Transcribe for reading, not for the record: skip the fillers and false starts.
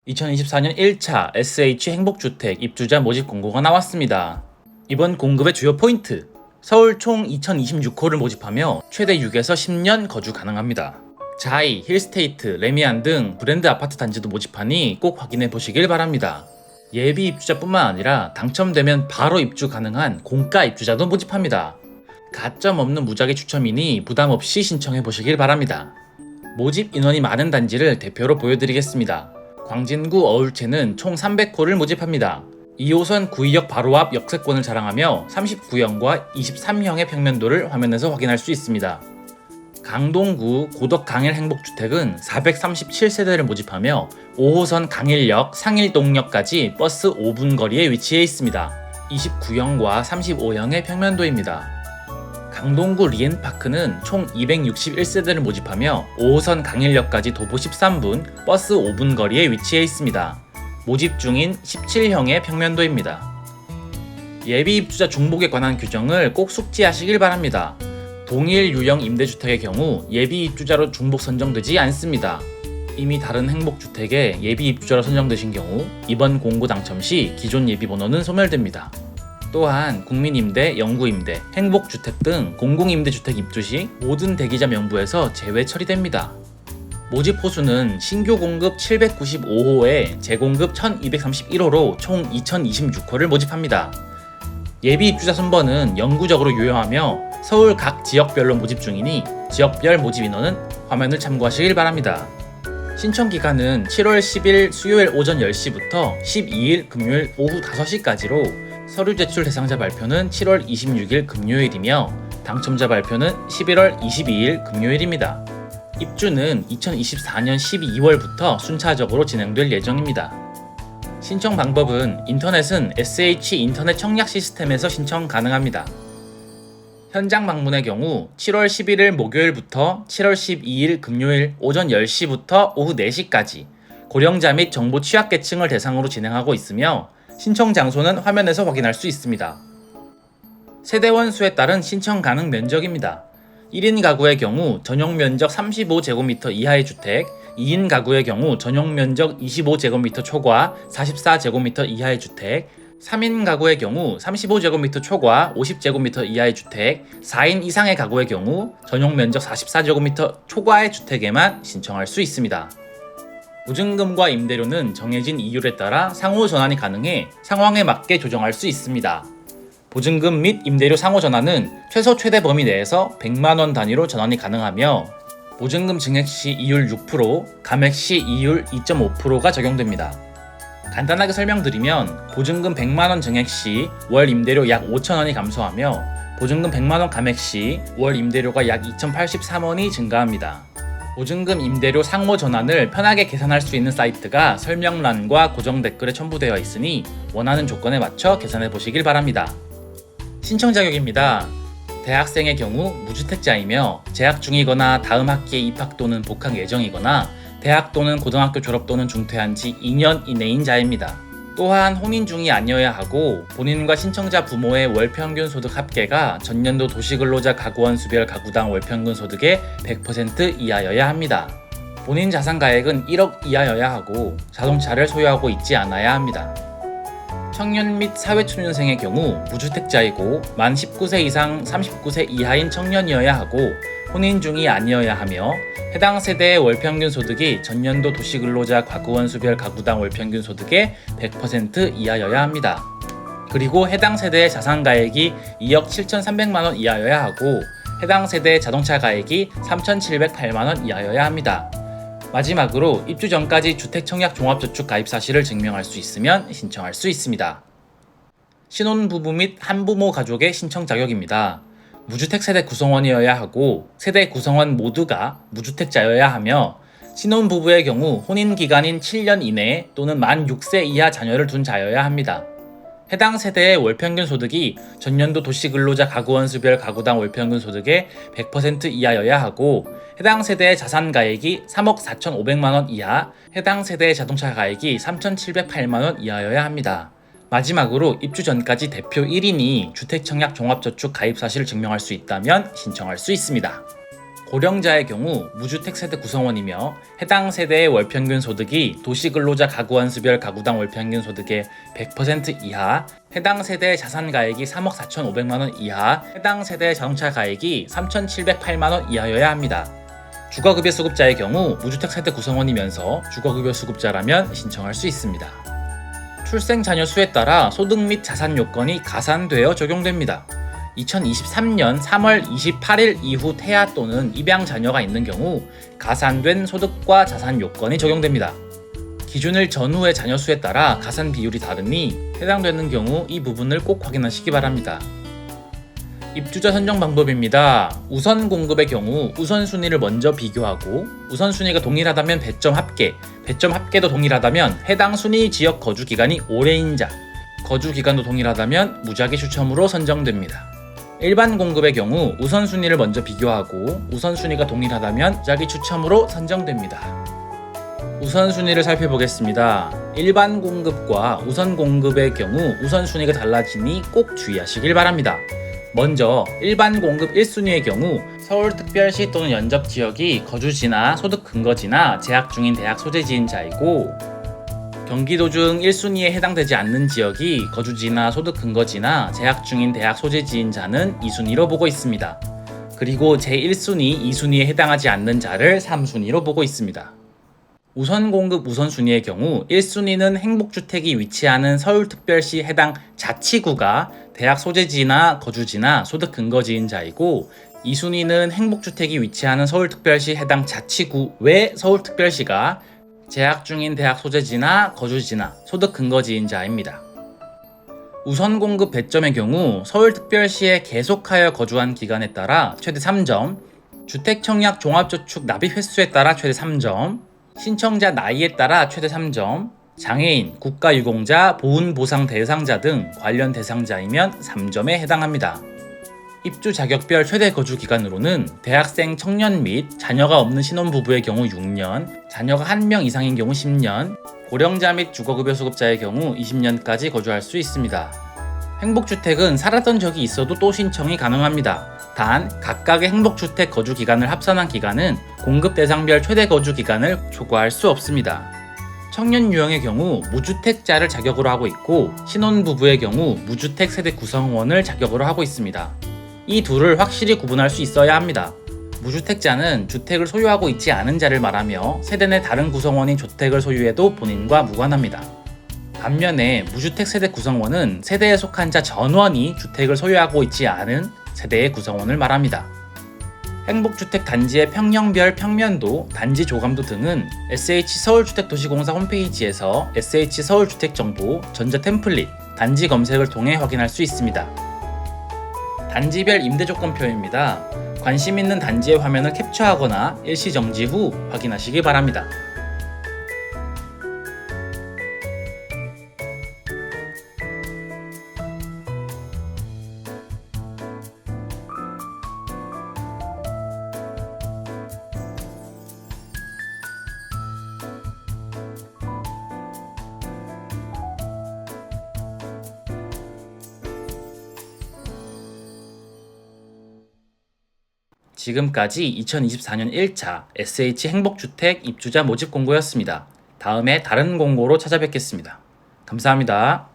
2024년 1차 SH 행복주택 입주자 모집 공고가 나왔습니다. 이번 공급의 주요 포인트, 서울 총 2026호를 모집하며 최대 6에서 10년 거주 가능합니다. 자이, 힐스테이트, 레미안 등 브랜드 아파트 단지도 모집하니 꼭 확인해 보시길 바랍니다. 예비 입주자뿐만 아니라 당첨되면 바로 입주 가능한 공가 입주자도 모집합니다. 가점 없는 무작위 추첨이니 부담 없이 신청해 보시길 바랍니다. 모집 인원이 많은 단지를 대표로 보여드리겠습니다. 광진구 어울체는 총 300호를 모집합니다. 2호선 구의역 바로 앞 역세권을 자랑하며 39형과 23형의 평면도를 화면에서 확인할 수 있습니다. 강동구 고덕 강일 행복주택은 437세대를 모집하며 5호선 강일역 상일동역까지 버스 5분 거리에 위치해 있습니다. 29형과 35형의 평면도입니다. 강동구 리엔파크는 총 261세대를 모집하며 5호선 강일역까지 도보 13분, 버스 5분 거리에 위치해 있습니다. 모집 중인 17형의 평면도입니다. 예비 입주자 중복에 관한 규정을 꼭 숙지하시길 바랍니다. 동일 유형 임대주택의 경우 예비 입주자로 중복 선정되지 않습니다. 이미 다른 행복주택에 예비 입주자로 선정되신 경우 이번 공고 당첨 시 기존 예비 번호는 소멸됩니다. 또한 국민임대, 영구임대, 행복주택 등 공공임대주택 입주 시 모든 대기자 명부에서 제외 처리됩니다. 모집 호수는 신규 공급 795호에 재공급 1231호로 총 2026호를 모집합니다. 예비 입주자 순번은 영구적으로 유효하며 서울 각 지역별로 모집 중이니 지역별 모집 인원은 화면을 참고하시길 바랍니다. 신청 기간은 7월 10일 수요일 오전 10시부터 12일 금요일 오후 5시까지로 서류 제출 대상자 발표는 7월 26일 금요일이며 당첨자 발표는 11월 22일 금요일입니다. 입주는 2024년 12월부터 순차적으로 진행될 예정입니다. 신청 방법은 인터넷은 SH 인터넷 청약 시스템에서 신청 가능합니다. 현장 방문의 경우 7월 11일 목요일부터 7월 12일 금요일 오전 10시부터 오후 4시까지 고령자 및 정보 취약계층을 대상으로 진행하고 있으며 신청 장소는 화면에서 확인할 수 있습니다. 세대원 수에 따른 신청 가능 면적입니다. 1인 가구의 경우 전용 면적 35제곱미터 이하의 주택, 2인 가구의 경우 전용 면적 25제곱미터 초과 44제곱미터 이하의 주택, 3인 가구의 경우 35제곱미터 초과 50제곱미터 이하의 주택, 4인 이상의 가구의 경우 전용 면적 44제곱미터 초과의 주택에만 신청할 수 있습니다. 보증금과 임대료는 정해진 이율에 따라 상호 전환이 가능해 상황에 맞게 조정할 수 있습니다. 보증금 및 임대료 상호 전환은 최소 최대 범위 내에서 100만원 단위로 전환이 가능하며 보증금 증액 시 이율 6%, 감액 시 이율 2.5%가 적용됩니다. 간단하게 설명드리면 보증금 100만원 증액 시 월 임대료 약 5천원이 감소하며 보증금 100만원 감액 시 월 임대료가 약 2,083원이 증가합니다. 보증금 임대료 상호 전환을 편하게 계산할 수 있는 사이트가 설명란과 고정 댓글에 첨부되어 있으니 원하는 조건에 맞춰 계산해 보시길 바랍니다. 신청 자격입니다. 대학생의 경우 무주택자이며 재학 중이거나 다음 학기에 입학 또는 복학 예정이거나 대학 또는 고등학교 졸업 또는 중퇴한 지 2년 이내인 자입니다. 또한 혼인 중이 아니어야 하고 본인과 신청자 부모의 월평균 소득 합계가 전년도 도시근로자 가구원 수별 가구당 월평균 소득의 100% 이하여야 합니다. 본인 자산가액은 1억 이하여야 하고 자동차를 소유하고 있지 않아야 합니다. 청년 및 사회초년생의 경우 무주택자이고 만 19세 이상 39세 이하인 청년이어야 하고 혼인 중이 아니어야 하며 해당 세대의 월평균 소득이 전년도 도시근로자 가구원 수별 가구당 월평균 소득의 100% 이하여야 합니다. 그리고 해당 세대의 자산가액이 2억 7,300만원 이하여야 하고 해당 세대의 자동차 가액이 3,708만원 이하여야 합니다. 마지막으로 입주 전까지 주택청약 종합저축 가입 사실을 증명할 수 있으면 신청할 수 있습니다. 신혼부부 및 한부모 가족의 신청 자격입니다. 무주택 세대 구성원이어야 하고 세대 구성원 모두가 무주택자여야 하며 신혼부부의 경우 혼인기간인 7년 이내에 또는 만 6세 이하 자녀를 둔 자여야 합니다. 해당 세대의 월평균 소득이 전년도 도시근로자 가구원 수별 가구당 월평균 소득의 100% 이하여야 하고 해당 세대의 자산가액이 3억 4,500만원 이하, 해당 세대의 자동차 가액이 3,708만원 이하여야 합니다. 마지막으로 입주 전까지 대표 1인이 주택청약 종합저축 가입 사실을 증명할 수 있다면 신청할 수 있습니다. 고령자의 경우 무주택 세대 구성원이며 해당 세대의 월평균 소득이 도시근로자 가구원수별 가구당 월평균 소득의 100% 이하, 해당 세대의 자산가액이 3억 4,500만원 이하, 해당 세대의 자동차 가액이 3,708만원 이하여야 합니다. 주거급여 수급자의 경우 무주택 세대 구성원이면서 주거급여 수급자라면 신청할 수 있습니다. 출생 자녀 수에 따라 소득 및 자산 요건이 가산되어 적용됩니다. 2023년 3월 28일 이후 태아 또는 입양 자녀가 있는 경우 가산된 소득과 자산 요건이 적용됩니다. 기준일 전후의 자녀 수에 따라 가산 비율이 다르니 해당되는 경우 이 부분을 꼭 확인하시기 바랍니다. 입주자 선정 방법입니다. 우선 공급의 경우 우선순위를 먼저 비교하고 우선순위가 동일하다면 배점 합계, 배점 합계도 동일하다면 해당 순위 지역 거주 기간이 오래인 자, 거주 기간도 동일하다면 무작위 추첨으로 선정됩니다. 일반 공급의 경우 우선순위를 먼저 비교하고 우선순위가 동일하다면 무작위 추첨으로 선정됩니다. 우선순위를 살펴보겠습니다. 일반 공급과 우선 공급의 경우 우선순위가 달라지니 꼭 주의하시길 바랍니다. 먼저 일반 공급 1순위의 경우 서울특별시 또는 연접지역이 거주지나 소득 근거지나 재학 중인 대학 소재지인 자이고, 경기도 중 1순위에 해당되지 않는 지역이 거주지나 소득 근거지나 재학 중인 대학 소재지인 자는 2순위로 보고 있습니다. 그리고 제1순위, 2순위에 해당하지 않는 자를 3순위로 보고 있습니다. 우선 공급 우선순위의 경우 1순위는 행복주택이 위치하는 서울특별시 해당 자치구가 대학 소재지나 거주지나 소득 근거지인 자이고, 2순위는 행복주택이 위치하는 서울특별시 해당 자치구 외 서울특별시가 재학 중인 대학 소재지나 거주지나 소득 근거지인 자입니다. 우선 공급 배점의 경우 서울특별시에 계속하여 거주한 기간에 따라 최대 3점, 주택청약 종합저축 납입 횟수에 따라 최대 3점, 신청자 나이에 따라 최대 3점, 장애인, 국가유공자, 보훈보상 대상자 등 관련 대상자이면 3점에 해당합니다. 입주 자격별 최대 거주 기간으로는 대학생 청년 및 자녀가 없는 신혼부부의 경우 6년, 자녀가 1명 이상인 경우 10년, 고령자 및 주거급여 수급자의 경우 20년까지 거주할 수 있습니다. 행복주택은 살았던 적이 있어도 또 신청이 가능합니다. 단 각각의 행복주택 거주 기간을 합산한 기간은 공급 대상별 최대 거주 기간을 초과할 수 없습니다. 청년 유형의 경우 무주택자를 자격으로 하고 있고, 신혼부부의 경우 무주택 세대 구성원을 자격으로 하고 있습니다. 이 둘을 확실히 구분할 수 있어야 합니다. 무주택자는 주택을 소유하고 있지 않은 자를 말하며 세대 내 다른 구성원이 주택을 소유해도 본인과 무관합니다. 반면에 무주택 세대 구성원은 세대에 속한 자 전원이 주택을 소유하고 있지 않은 세대의 구성원을 말합니다. 행복주택 단지의 평형별 평면도, 단지 조감도 등은 SH서울주택도시공사 홈페이지에서 SH서울주택정보, 전자 템플릿, 단지 검색을 통해 확인할 수 있습니다. 단지별 임대조건표입니다. 관심 있는 단지의 화면을 캡처하거나 일시정지 후 확인하시기 바랍니다. 지금까지 2024년 1차 SH 행복주택 입주자 모집 공고였습니다. 다음에 다른 공고로 찾아뵙겠습니다. 감사합니다.